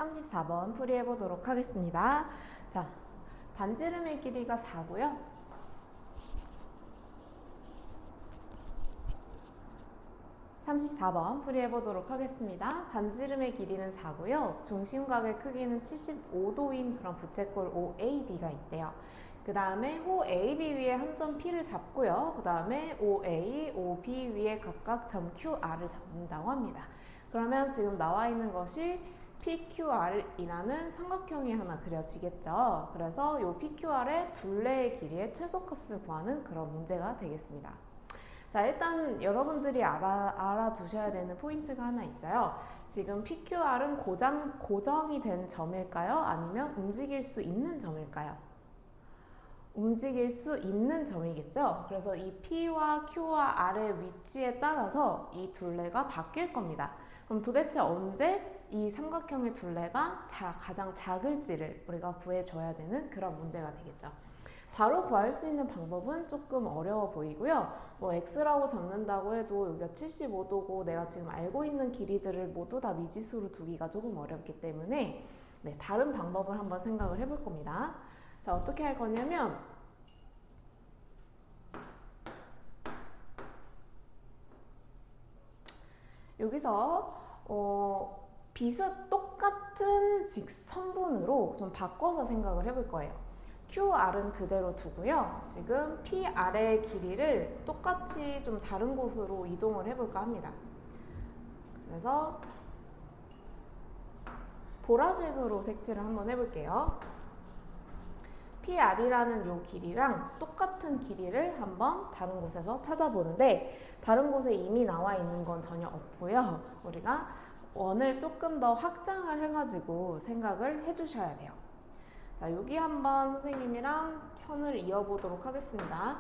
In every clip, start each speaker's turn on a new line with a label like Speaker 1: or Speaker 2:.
Speaker 1: 34번 풀이해 보도록 하겠습니다. 자, 반지름의 길이가 4고요. (34번) 풀이해 보도록 하겠습니다. 반지름의 길이는 4고요. 중심각의 크기는 75도인 그런 부채꼴 OAB가 있대요. 그 다음에 호 AB 위에 한 점 P를 잡고요. 그 다음에 OA, OB 위에 각각 점 QR을 잡는다고 합니다. 그러면 지금 나와 있는 것이 PQR이라는 삼각형이 하나 그려지겠죠. 그래서 이 PQR의 둘레의 길이의 최소값을 구하는 그런 문제가 되겠습니다. 자, 일단 여러분들이 알아두셔야 되는 포인트가 하나 있어요. 지금 PQR은 고정이 된 점일까요? 아니면 움직일 수 있는 점일까요? 움직일 수 있는 점이겠죠. 그래서 이 P와 Q와 R의 위치에 따라서 이 둘레가 바뀔 겁니다. 그럼 도대체 언제 이 삼각형의 둘레가 가장 작을지를 우리가 구해줘야 되는 그런 문제가 되겠죠. 바로 구할 수 있는 방법은 조금 어려워 보이고요. 뭐 X라고 잡는다고 해도 여기가 75도고 내가 지금 알고 있는 길이들을 모두 다 미지수로 두기가 조금 어렵기 때문에 다른 방법을 한번 생각을 해볼 겁니다. 자, 어떻게 할 거냐면 여기서 똑같은 직선분으로 좀 바꿔서 생각을 해볼 거예요. QR은 그대로 두고요. 지금 PR의 길이를 똑같이 좀 다른 곳으로 이동을 해볼까 합니다. 그래서 보라색으로 색칠을 한번 해볼게요. PR이라는 요 길이랑 똑같은 길이를 한번 다른 곳에서 찾아보는데 다른 곳에 이미 나와 있는 건 전혀 없고요. 우리가 원을 조금 더 확장을 해가지고 생각을 해주셔야 돼요. 자, 여기 한번 선생님이랑 선을 이어보도록 하겠습니다.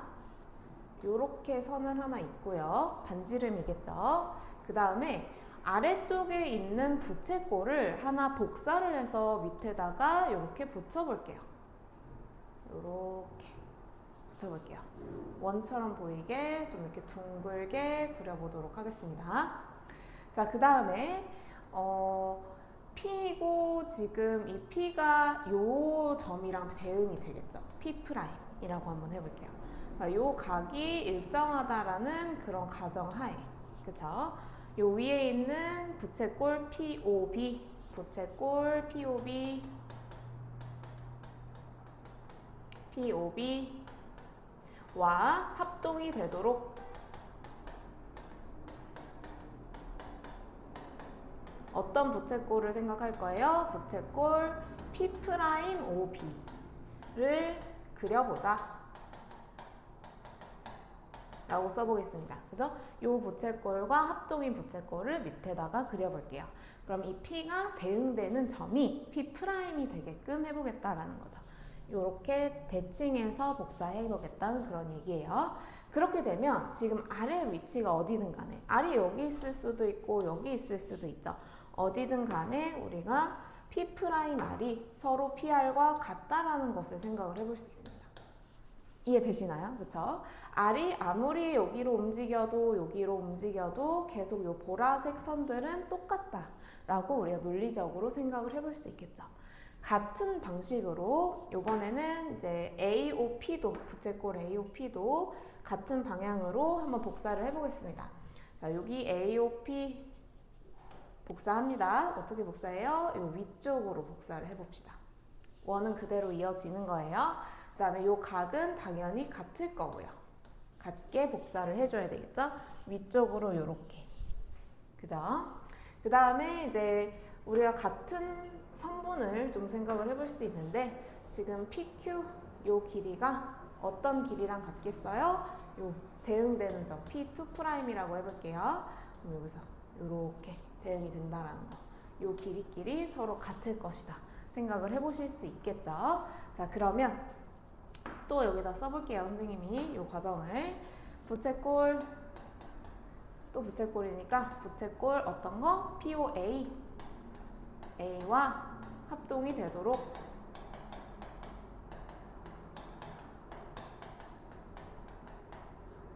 Speaker 1: 요렇게 선을 하나 있고요. 반지름이겠죠. 그 다음에 아래쪽에 있는 부채꼴을 하나 복사를 해서 밑에다가 이렇게 붙여볼게요. 이렇게 붙여볼게요. 원처럼 보이게 좀 이렇게 둥글게 그려보도록 하겠습니다. 자, 그 다음에 P고 지금 이 P가 요 점이랑 대응이 되겠죠. P'이라고 한번 해볼게요. 요 각이 일정하다라는 그런 가정하에, 그쵸? 요 위에 있는 부채꼴 POB, 부채꼴 POB와 합동이 되도록 어떤 부채꼴을 생각할 거예요? 부채꼴 P'OB를 그려보자 라고 써보겠습니다. 그죠? 이 부채꼴과 합동인 부채꼴을 밑에다가 그려볼게요. 그럼 이 P가 대응되는 점이 P'이 되게끔 해보겠다라는 거죠. 이렇게 대칭해서 복사해 보겠다는 그런 얘기예요. 그렇게 되면 지금 아래 위치가 어디든 간에 R이 여기 있을 수도 있고 여기 있을 수도 있죠. 어디든 간에 우리가 P'R이 서로 PR과 같다라는 것을 생각을 해볼 수 있습니다. 이해되시나요? 그쵸? R이 아무리 여기로 움직여도 계속 요 보라색 선들은 똑같다라고 우리가 논리적으로 생각을 해볼 수 있겠죠. 같은 방식으로 이번에는 이제 AOP도 부채꼴 AOP도 같은 방향으로 한번 복사를 해보겠습니다. 자, 여기 AOP 복사합니다. 어떻게 복사해요? 이 위쪽으로 복사를 해봅시다. 원은 그대로 이어지는 거예요. 그 다음에 이 각은 당연히 같을 거고요. 같게 복사를 해줘야 되겠죠? 위쪽으로 이렇게. 그죠? 그 다음에 이제 우리가 같은 선분을 좀 생각을 해볼 수 있는데 지금 PQ 요 길이가 어떤 길이랑 같겠어요? 요 대응되는 점 P2'이라고 해볼게요. 그럼 여기서 이렇게 대응이 된다라는 거. 요 길이끼리 서로 같을 것이다 생각을 해보실 수 있겠죠. 자, 그러면 또 여기다 써볼게요. 선생님이 요 과정을 부채꼴 또 부채꼴이니까 부채꼴 어떤 거? POA A와 합동이 되도록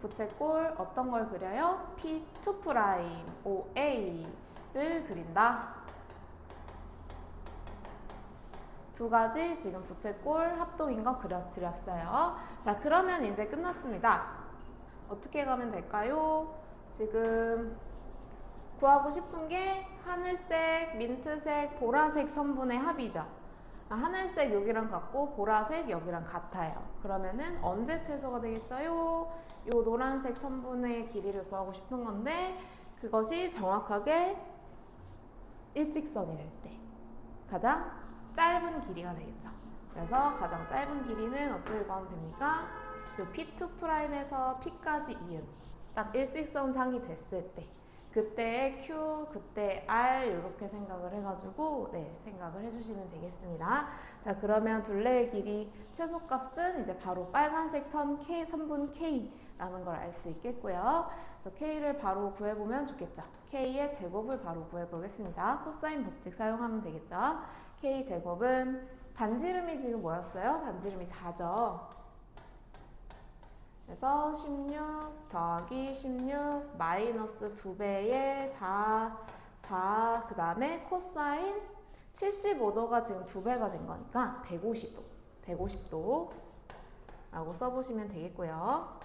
Speaker 1: 부채꼴 어떤 걸 그려요? P2'OA를 그린다. 두 가지 지금 부채꼴 합동인 거 그려드렸어요. 자, 그러면 이제 끝났습니다. 어떻게 가면 될까요? 지금 구하고 싶은 게 하늘색, 민트색, 보라색 선분의 합이죠. 하늘색 여기랑 같고 보라색 여기랑 같아요. 그러면은 언제 최소가 되겠어요? 요 노란색 선분의 길이를 구하고 싶은 건데 그것이 정확하게 일직선이 될 때 가장 짧은 길이가 되겠죠. 그래서 가장 짧은 길이는 어떻게 구하면 됩니까? 요 P2'에서 P까지 이은 딱 일직선상이 됐을 때 그때 Q, 그때 R 이렇게 생각을 해가지고 생각을 해주시면 되겠습니다. 자, 그러면 둘레의 길이 최소값은 이제 바로 빨간색 선 K, 선분 K라는 걸 알 수 있겠고요. 그래서 K를 바로 구해보면 좋겠죠. K의 제곱을 바로 구해보겠습니다. 코사인 법칙 사용하면 되겠죠. K 제곱은 반지름이 지금 뭐였어요? 반지름이 4죠. 그래서 16 더하기 16 마이너스 2배의 4, 그 다음에 코사인 75도가 지금 2배가 된 거니까 150도 라고 써보시면 되겠고요.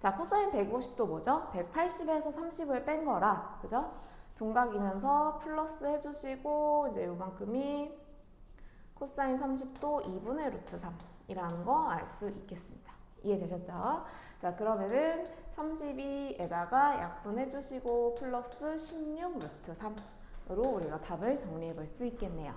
Speaker 1: 자, 코사인 150도 뭐죠? 180에서 30을 뺀 거라, 그죠? 둔각이면서 플러스 해주시고 이제 요만큼이 코사인 30도 2분의 루트 3이라는 거 알 수 있겠습니다. 이해되셨죠? 자, 그러면은 32에다가 약분해 주시고 플러스 16 루트 3으로 우리가 답을 정리해 볼 수 있겠네요.